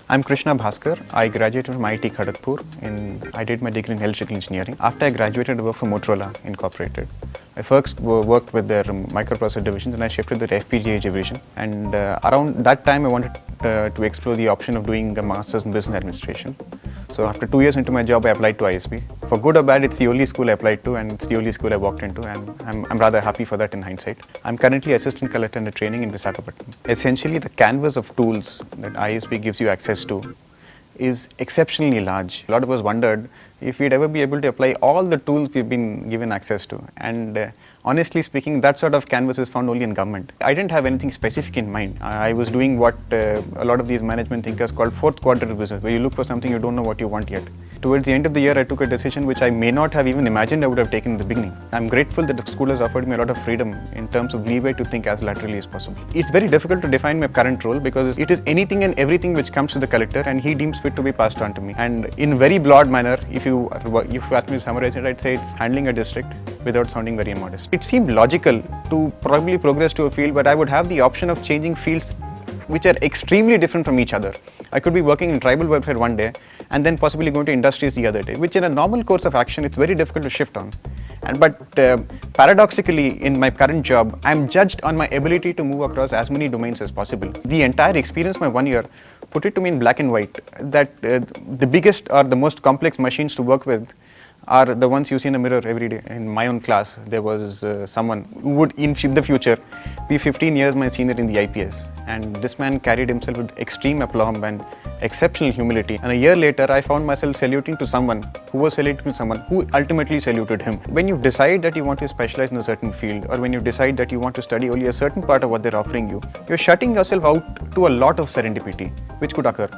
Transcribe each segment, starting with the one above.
I'm Krishna Bhaskar. I graduated from IIT Kharagpur. I did my degree in electrical engineering. After I graduated, I worked for Motorola Incorporated. I first worked with their microprocessor division, then I shifted to the FPGA division. And around that time, I wanted to explore the option of doing a master's in business administration. So after 2 years into my job, I applied to ISB. For good or bad, it's the only school I applied to, and it's the only school I walked into, and I'm rather happy for that in hindsight. I'm currently assistant collector under training in Visakhapatnam. Essentially, the canvas of tools that ISB gives you access to is exceptionally large. A lot of us wondered if we'd ever be able to apply all the tools we've been given access to. And honestly speaking, that sort of canvas is found only in government. I didn't have anything specific in mind. I was doing what a lot of these management thinkers call fourth quadrant business, where you look for something you don't know what you want yet. Towards the end of the year, I took a decision which I may not have even imagined I would have taken in the beginning. I'm grateful that the school has offered me a lot of freedom in terms of leeway to think as laterally as possible. It's very difficult to define my current role because it is anything and everything which comes to the collector and he deems fit to be passed on to me. And in very broad manner, if you ask me to summarize it, I'd say it's handling a district without sounding very immodest. It seemed logical to probably progress to a field, but I would have the option of changing fields which are extremely different from each other. I could be working in tribal welfare one day and then possibly going to industries the other day, which in a normal course of action, it's very difficult to shift on. But paradoxically, in my current job, I'm judged on my ability to move across as many domains as possible. The entire experience, my 1 year, put it to me in black and white, that the biggest or the most complex machines to work with are the ones you see in a mirror every day. In my own class, there was someone who would in the future be 15 years my senior in the IPS. And this man carried himself with extreme aplomb and exceptional humility. And a year later, I found myself saluting to someone who was saluting to someone who ultimately saluted him. When you decide that you want to specialize in a certain field, or when you decide that you want to study only a certain part of what they're offering you, you're shutting yourself out to a lot of serendipity, which could occur.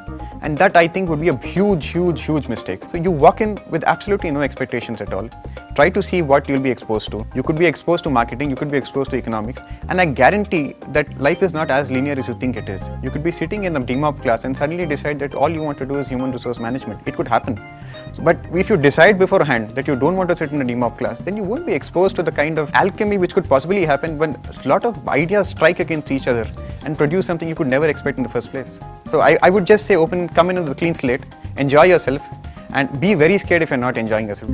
And that, I think, would be a huge mistake. So you walk in with absolutely no expectations at all. Try to see what you'll be exposed to. You could be exposed to marketing, you could be exposed to economics, and I guarantee that life is not as linear as you think it is. You could be sitting in a DMOP class and suddenly decide that all you want to do is human resource management. It could happen. But if you decide beforehand that you don't want to sit in a DMOP class, then you won't be exposed to the kind of alchemy which could possibly happen when a lot of ideas strike against each other and produce something you could never expect in the first place. So I would just say come in with a clean slate, enjoy yourself, and be very scared if you're not enjoying yourself.